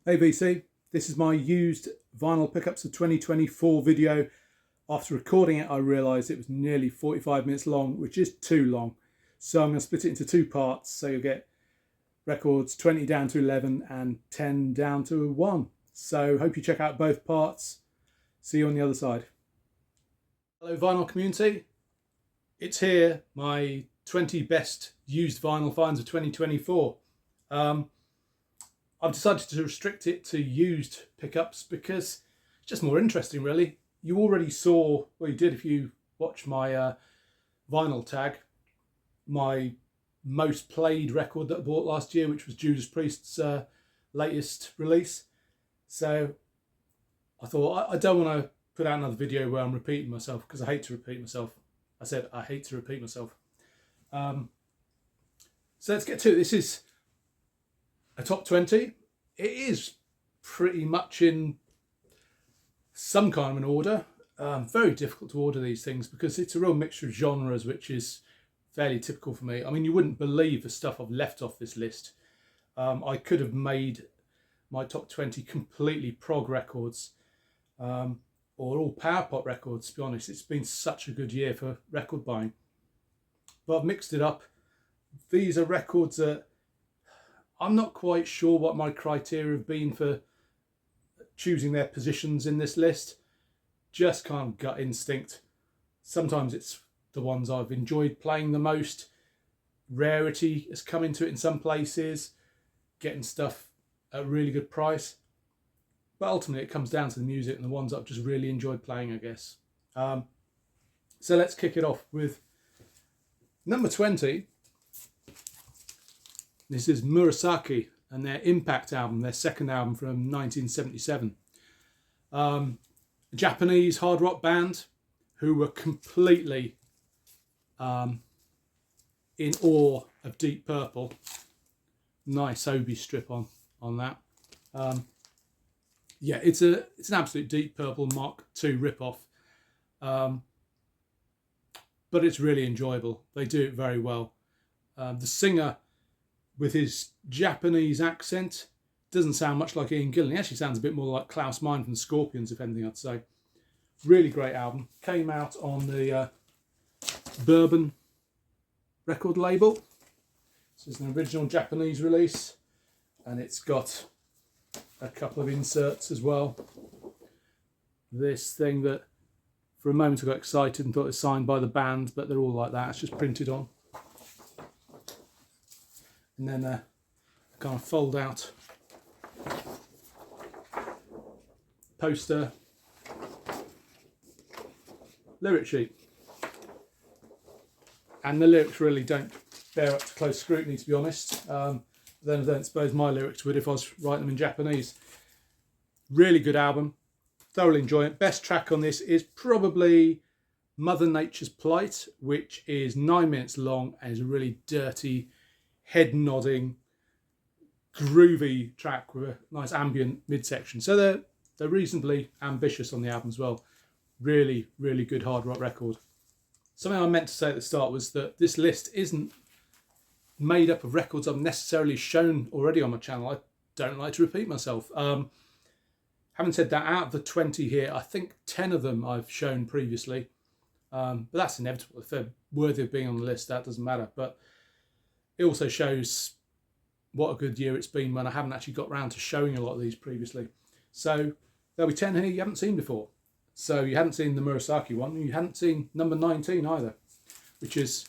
Hey VC, this is my used vinyl pickups of 2024 video. After recording it, I realised it was nearly 45 minutes long, which is too long. So I'm going to split it into two parts. So you'll get records 20 down to 11 and 10 down to 1. So hope you check out both parts. See you on the other side. Hello vinyl community. It's here, my 20 best used vinyl finds of 2024. I've decided to restrict it to used pickups because it's just more interesting, really. You already saw, well, you did if you watch my vinyl tag, my most played record that I bought last year, which was Judas Priest's latest release. So I thought I don't want to put out another video where I'm repeating myself, because I hate to repeat myself. I said I hate to repeat myself. So let's get to it. This is a top 20. It is pretty much in some kind of an order. Very difficult to order these things because it's a real mixture of genres, which is fairly typical for me. I mean, you wouldn't believe the stuff I've left off this list. I could have made my top 20 completely prog records, or all power pop records, to be honest. It's been such a good year for record buying. But I've mixed it up. These are records that I'm not quite sure what my criteria have been for choosing their positions in this list. Just kind of gut instinct. Sometimes it's the ones I've enjoyed playing the most. Rarity has come into it in some places. Getting stuff at a really good price. But ultimately it comes down to the music and the ones I've just really enjoyed playing, I guess. So let's kick it off with number 20. This is Murasaki and their Impact album, their second album from 1977. A Japanese hard rock band who were completely in awe of Deep Purple. Nice Obi strip on that. Yeah, it's an absolute Deep Purple Mark II ripoff. But it's really enjoyable. They do it very well. The singer, with his Japanese accent, doesn't sound much like Ian Gillan. He actually sounds a bit more like Klaus Meine from the Scorpions, if anything, I'd say. Really great album. Came out on the Bourbon record label. This is an original Japanese release, and it's got a couple of inserts as well. This thing that for a moment I got excited and thought it was signed by the band, but they're all like that. It's just printed on. And then a kind of fold out poster lyric sheet. And the lyrics really don't bear up to close scrutiny, to be honest. Then I don't suppose my lyrics would if I was writing them in Japanese. Really good album. Thoroughly enjoy it. Best track on this is probably Mother Nature's Plight, which is 9 minutes long and is a really dirty, head-nodding, groovy track with a nice ambient midsection. So they're reasonably ambitious on the album as well. Really, really good hard rock record. Something I meant to say at the start was that this list isn't made up of records I've necessarily shown already on my channel. I don't like to repeat myself. Having said that, out of the 20 here, I think 10 of them I've shown previously. But that's inevitable. If they're worthy of being on the list, that doesn't matter. But it also shows what a good year it's been when I haven't actually got round to showing a lot of these previously. So there'll be 10 here you haven't seen before. So you hadn't seen the Murasaki one, and you hadn't seen number 19 either, which is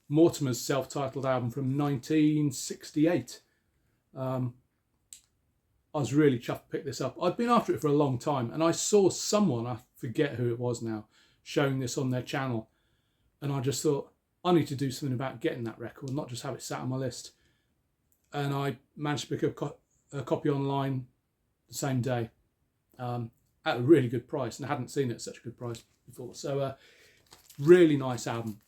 Mortimer's self-titled album from 1968. I was really chuffed to pick this up. I'd been after it for a long time, and I saw someone, I forget who it was now, showing this on their channel. And I just thought, I need to do something about getting that record, not just have it sat on my list. And I managed to pick up a copy online the same day at a really good price, and I hadn't seen it at such a good price before. So really nice album.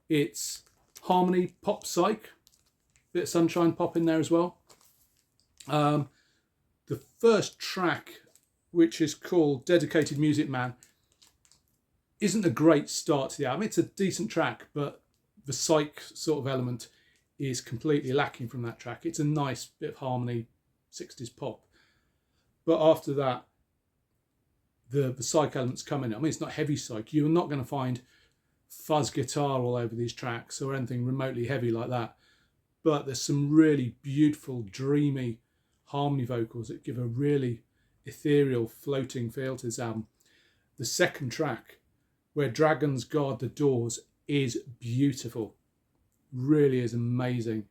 It's harmony, pop, psych, bit of sunshine pop in there as well. The first track, which is called Dedicated Music Man, isn't a great start to the album. It's a decent track, but the psych sort of element is completely lacking from that track. It's a nice bit of harmony, 60s pop. But after that, the psych elements come in. I mean, it's not heavy psych. You're not going to find fuzz guitar all over these tracks or anything remotely heavy like that. But there's some really beautiful, dreamy harmony vocals that give a really ethereal, floating feel to this album. The second track, Where Dragons Guard the Doors, is beautiful. Really is amazing.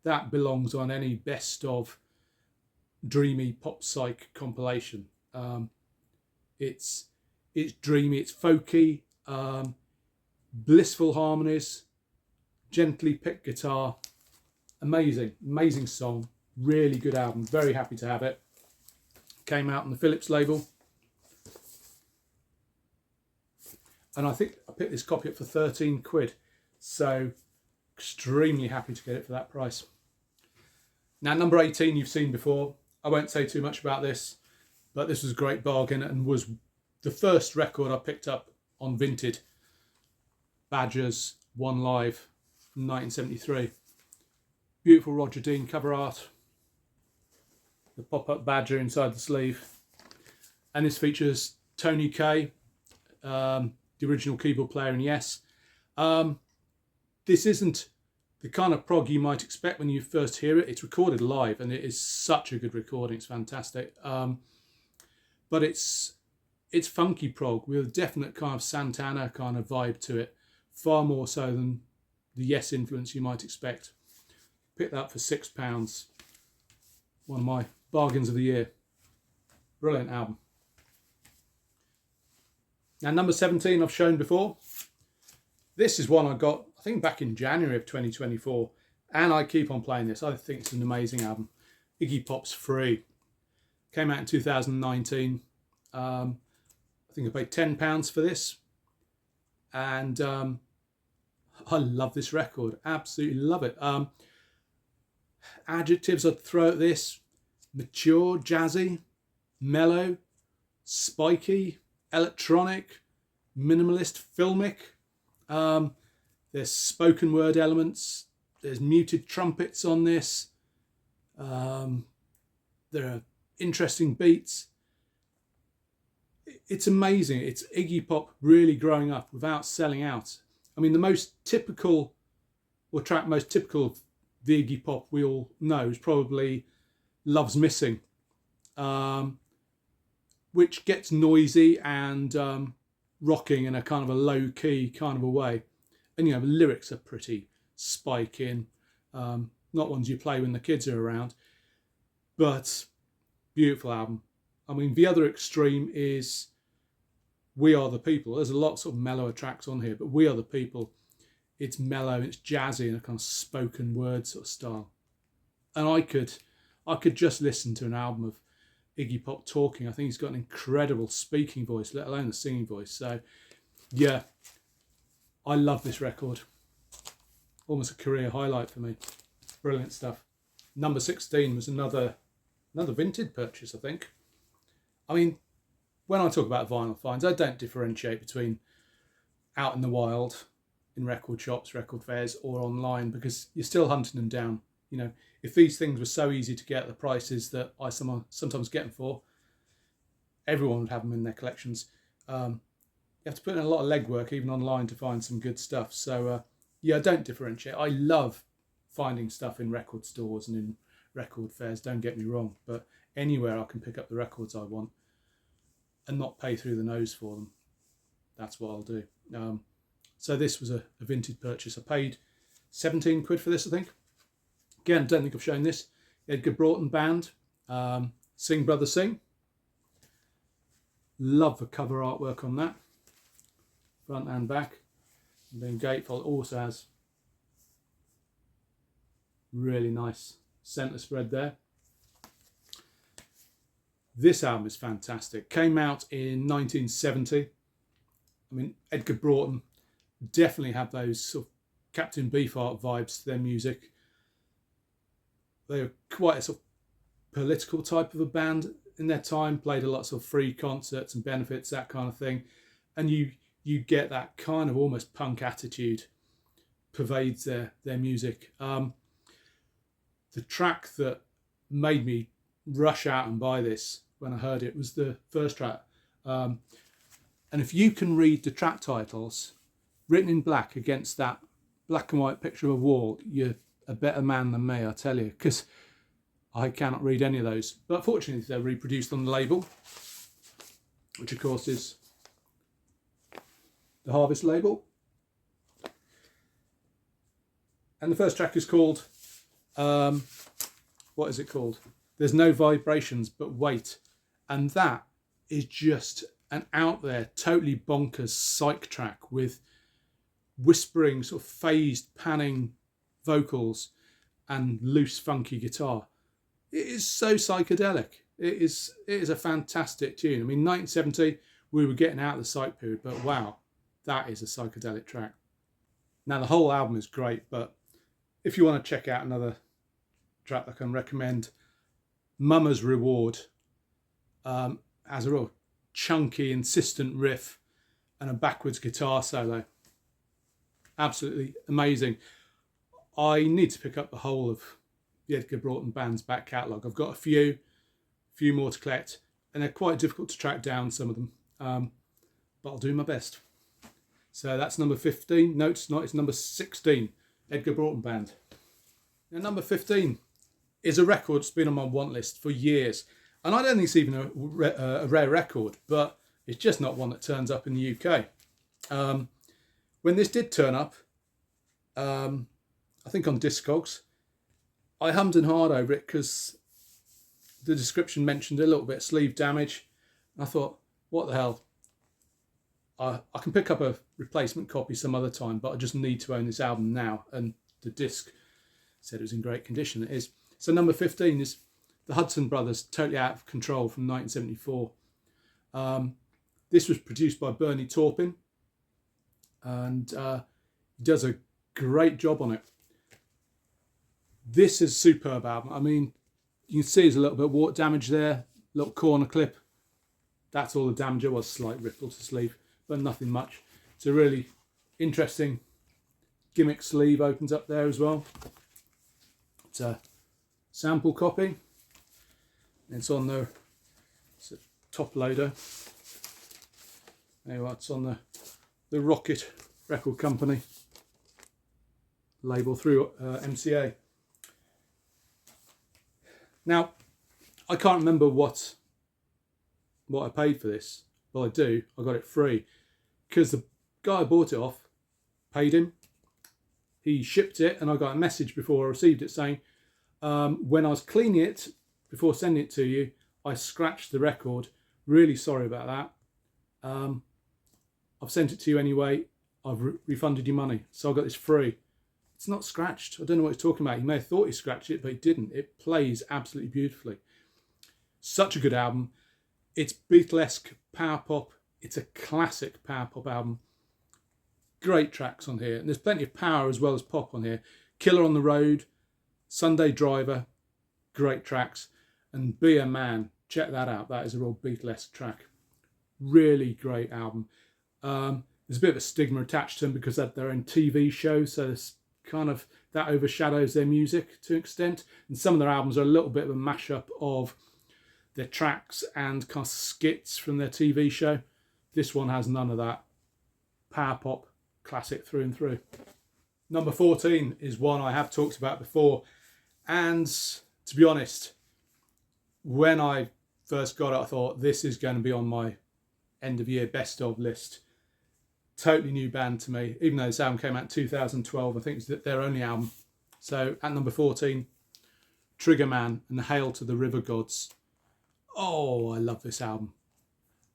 That belongs on any best of dreamy pop psych compilation. It's dreamy, it's folky, blissful harmonies, gently picked guitar. Amazing song. Really good album. Very happy to have it. Came out on the Philips label. And I think I picked this copy up for 13 quid. So extremely happy to get it for that price. Now, number 18 you've seen before. I won't say too much about this, but this was a great bargain and was the first record I picked up on Vinted. Badgers One Live from 1973. Beautiful Roger Dean cover art. The pop-up badger inside the sleeve. And this features Tony Kaye, the original keyboard player in Yes. This isn't the kind of prog you might expect when you first hear it. It's recorded live and it is such a good recording. It's fantastic. But it's funky prog with a definite kind of Santana kind of vibe to it. Far more so than the Yes influence you might expect. Picked that up for £6. One of my bargains of the year. Brilliant album. Now, number 17 I've shown before. This is one I got, I think, back in January of 2024. And I keep on playing this. I think it's an amazing album. Iggy Pop's Free. Came out in 2019. I think I paid £10 for this. And I love this record. Absolutely love it. Adjectives I'd throw at this: mature, jazzy, mellow, spiky, electronic, minimalist, filmic. There's spoken word elements. There's muted trumpets on this. There are interesting beats. It's amazing. It's Iggy Pop really growing up without selling out. I mean, the most typical of the Iggy Pop we all know is probably Love's Missing, which gets noisy and rocking in a kind of a low-key kind of a way. And, you know, the lyrics are pretty spiking, not ones you play when the kids are around, but beautiful album. I mean, the other extreme is We Are the People. There's a lot of sort of mellower tracks on here, but We Are the People, it's mellow, it's jazzy in a kind of spoken word sort of style. And I could just listen to an album of Iggy Pop talking. I think he's got an incredible speaking voice, let alone the singing voice. So, yeah, I love this record. Almost a career highlight for me. Brilliant stuff. Number 16 was another Vinted purchase, I think. I mean, when I talk about vinyl finds, I don't differentiate between out in the wild, in record shops, record fairs, or online, because you're still hunting them down. You know, if these things were so easy to get at the prices that I sometimes get them for, everyone would have them in their collections. You have to put in a lot of legwork, even online, to find some good stuff. So, yeah, I don't differentiate. I love finding stuff in record stores and in record fairs, don't get me wrong, but anywhere I can pick up the records I want and not pay through the nose for them, that's what I'll do. So this was a Vinted purchase. I paid 17 quid for this, I think. Again, don't think I've shown this. Edgar Broughton Band, Sing Brother Sing. Love the cover artwork on that, front and back. And then gatefold also has really nice centre spread there. This album is fantastic. Came out in 1970. I mean, Edgar Broughton definitely have those sort of Captain Beefheart vibes to their music. They were quite a sort of political type of a band in their time, played a lot of sort of free concerts and benefits, that kind of thing. And you get that kind of almost punk attitude pervades their music. The track that made me rush out and buy this when I heard it was the first track. And if you can read the track titles written in black against that black and white picture of a wall, you're a better man than me, I tell you, because I cannot read any of those. But fortunately, they're reproduced on the label, which of course is the Harvest label. And the first track is called, what is it called? There's No Vibrations But Wait. And that is just an out there, totally bonkers psych track with whispering, sort of phased, panning vocals and loose, funky guitar. It is so psychedelic. It is a fantastic tune. I mean, 1970, we were getting out of the psych period, but wow, that is a psychedelic track. Now, the whole album is great, but if you want to check out another track I can recommend, Mama's Reward has a real chunky, insistent riff and a backwards guitar solo. Absolutely amazing. I need to pick up the whole of the Edgar Broughton Band's back catalogue. I've got a few more to collect, and they're quite difficult to track down, some of them, but I'll do my best. So that's number 15. No, it's not. It's number 16, Edgar Broughton Band. Now, number 15 is a record that's been on my want list for years, and I don't think it's even a rare record, but it's just not one that turns up in the UK. When this did turn up, I think on Discogs, I hummed and hawed over it because the description mentioned a little bit of sleeve damage. I thought, what the hell? I can pick up a replacement copy some other time, but I just need to own this album now. And the disc said it was in great condition. It is. So number 15 is the Hudson Brothers, Totally Out of Control from 1974. This was produced by Bernie Taupin, and he does a great job on it. This is a superb album. I mean, you can see there's a little bit of water damage there, little corner clip. That's all the damage. There was a slight ripple to sleeve, but nothing much. It's a really interesting gimmick sleeve, opens up there as well. It's a sample copy. It's on it's a top loader. Anyway, it's on the Rocket Record Company label through MCA. Now, I can't remember what I paid for this. Well, I do. I got it free because the guy I bought it off paid him. He shipped it, and I got a message before I received it saying, when I was cleaning it before sending it to you, I scratched the record. Really sorry about that. I've sent it to you anyway. I've refunded you money. So I got this free. It's not scratched. I don't know what he's talking about. He may have thought he scratched it, but he didn't. It plays absolutely beautifully. Such a good album. It's Beatlesque power pop. It's a classic power pop album. Great tracks on here. And there's plenty of power as well as pop on here. Killer on the Road, Sunday Driver, great tracks. And Be a Man, check that out. That is a real Beatlesque track. Really great album. There's a bit of a stigma attached to them because they're their own TV show, so it's kind of that overshadows their music to an extent. And some of their albums are a little bit of a mashup of their tracks and kind of skits from their TV show. This one has none of that. Power pop, classic through and through. Number 14 is one I have talked about before, and to be honest, when I first got it, I thought this is going to be on my end of year best of list. Totally new band to me, even though this album came out in 2012. I think it's their only album. So at number 14, Triggerman and Hail to the River Gods. Oh, I love this album.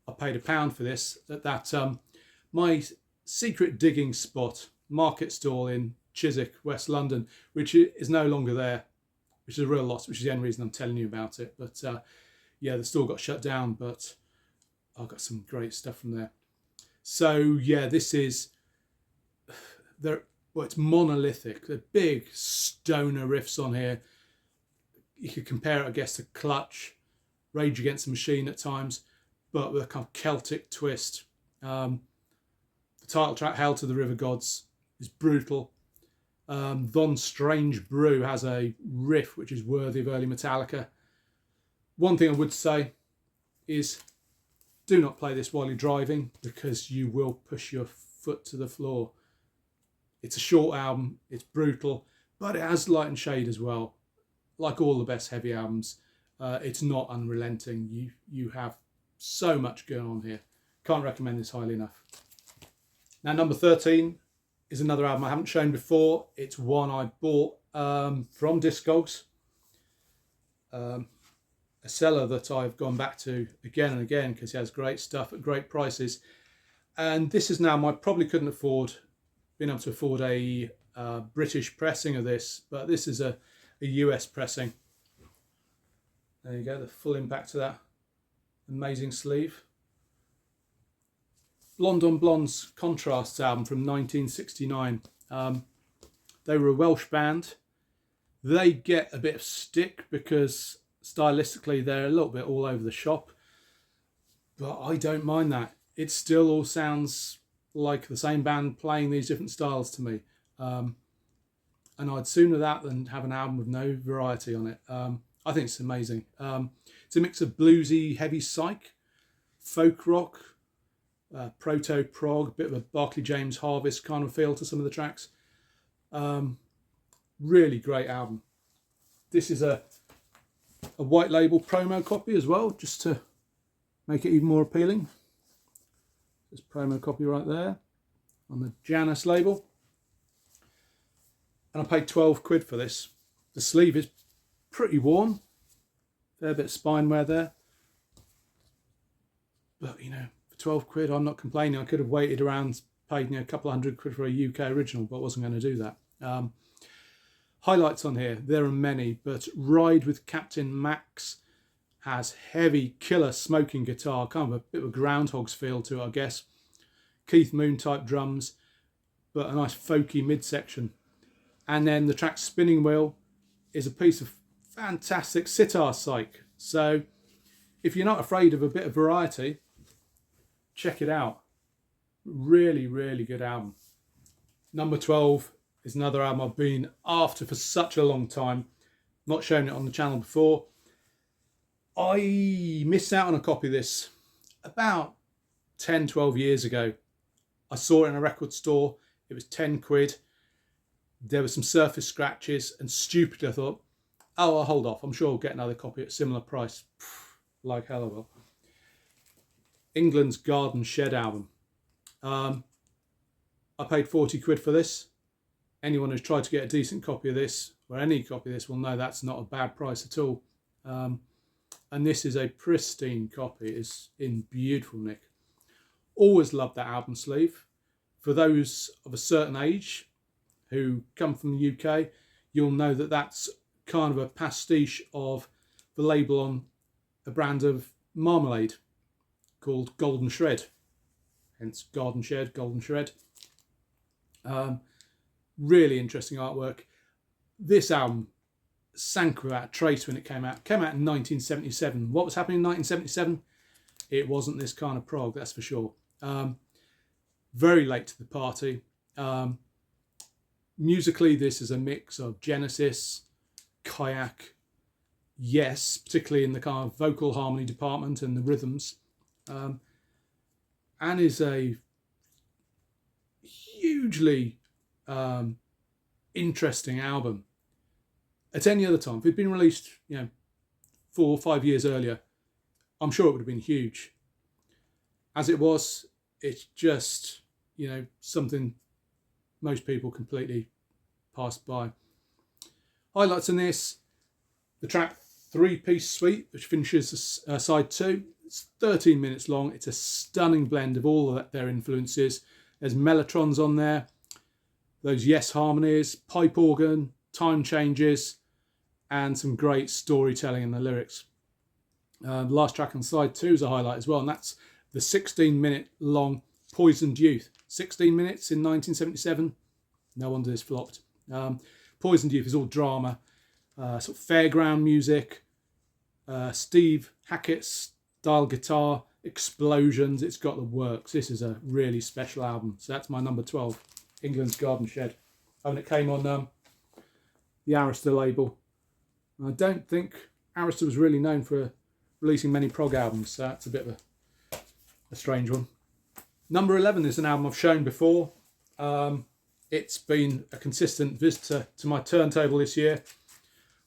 I paid £1 for this at that my secret digging spot, market stall in Chiswick, West London, which is no longer there, which is a real loss, which is the only reason I'm telling you about it. But yeah, the store got shut down, but I got some great stuff from there. So yeah, this is it's monolithic. The big stoner riffs on here. You could compare it, I guess, to Clutch, Rage Against the Machine at times, but with a kind of Celtic twist. The title track, Hail to the River Gods, is brutal. Von Strange Brew has a riff which is worthy of early Metallica. One thing I would say, is do not play this while you're driving, because you will push your foot to the floor. It's a short album, it's brutal, but it has light and shade as well. Like all the best heavy albums, it's not unrelenting. You have so much going on here. Can't recommend this highly enough. Now, number 13 is another album I haven't shown before. It's one I bought from Discogs, a seller that I've gone back to again and again because he has great stuff at great prices. And this is now, I probably couldn't afford, been able to afford a British pressing of this, but this is a US pressing. There you go, the full impact of that amazing sleeve. Blonde on Blonde's Contrasts album from 1969. They were a Welsh band. They get a bit of stick because stylistically they're a little bit all over the shop, but I don't mind that. It still all sounds like the same band playing these different styles to me. And I'd sooner that than have an album with no variety on it. I think it's amazing. It's a mix of bluesy, heavy psych, folk rock, proto-prog, bit of a Barclay James Harvest kind of feel to some of the tracks. Really great album. This is a white label promo copy as well, just to make it even more appealing. This promo copy right there on the Janus label. And I paid 12 quid for this. The sleeve is pretty worn. Fair bit of spine wear there. But, you know, for 12 quid, I'm not complaining. I could have waited around, paid a couple of hundred quid for a UK original, but I wasn't going to do that. Highlights on here, there are many, but Ride with Captain Max has heavy killer smoking guitar, kind of a bit of a Groundhog's feel to it, I guess. Keith Moon type drums, but a nice folky midsection. And then the track Spinning Wheel is a piece of fantastic sitar psych. So if you're not afraid of a bit of variety, check it out. Really, really good album. Number 12 is another album I've been after for such a long time. Not shown it on the channel before. I missed out on a copy of this about 10, 12 years ago. I saw it in a record store. It was 10 quid. There were some surface scratches, and stupidly I thought, oh, I'll hold off. I'm sure I'll get another copy at a similar price. Like hell I will. England's Garden Shed album. I paid 40 quid for this. Anyone who's tried to get a decent copy of this, or any copy of this, will know that's not a bad price at all. And this is a pristine copy. It's in beautiful nick. Always loved that album sleeve. For those of a certain age who come from the UK, you'll know that that's kind of a pastiche of the label on a brand of marmalade called Golden Shred. Hence Garden Shed, Golden Shred. Really interesting artwork. This album sank without a trace when it came out. It came out in 1977. What was happening in 1977? It wasn't this kind of prog, that's for sure. Very late to the party. Musically, this is a mix of Genesis, Kayak, Yes, particularly in the kind of vocal harmony department and the rhythms, and is a hugely interesting album. At any other time, if it'd been released, 4 or 5 years earlier, I'm sure it would have been huge. As it was, it's just, something most people completely passed by. Highlights in this, the track 3-Piece Suite, which finishes side 2. It's 13 minutes long. It's a stunning blend of all of their influences. There's mellotrons on there, those Yes harmonies, pipe organ, time changes, and some great storytelling in the lyrics. The last track on side 2 is a highlight as well, and that's the 16-minute long Poisoned Youth. 16 minutes in 1977. No wonder this flopped. Poisoned Youth is all drama, sort of fairground music, Steve Hackett's style guitar, explosions. It's got the works. This is a really special album. So that's my number 12, England's Garden Shed. And it came on the Arista label. I don't think Arista was really known for releasing many prog albums, so that's a bit of a strange one. Number 11 is an album I've shown before. It's been a consistent visitor to my turntable this year.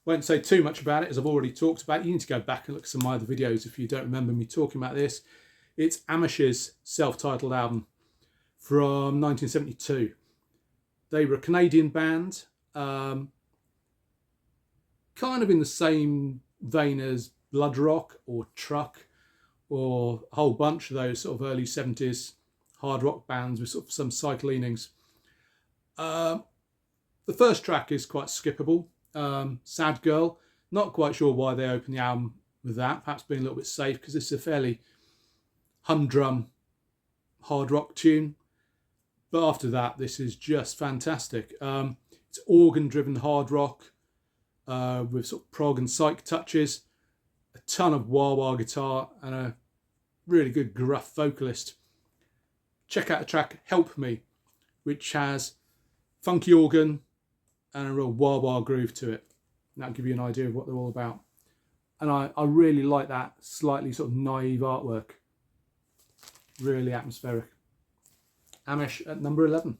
Won't say too much about it, as I've already talked about it. You need to go back and look at some of my other videos if you don't remember me talking about this. It's Amish's self-titled album from 1972. They were a Canadian band, kind of in the same vein as Blood Rock or Truck, or a whole bunch of those sort of early 70s hard rock bands with sort of some psych leanings. The first track is quite skippable. Sad Girl. Not quite sure why they opened the album with that. Perhaps being a little bit safe, because this is a fairly humdrum hard rock tune. But after that, this is just fantastic. It's organ-driven hard rock with sort of prog and psych touches, a ton of wah-wah guitar, and a really good gruff vocalist. Check out the track Help Me, which has funky organ and a real wah-wah groove to it. And that'll give you an idea of what they're all about. And I really like that slightly sort of naive artwork. Really atmospheric. Amish at number 11.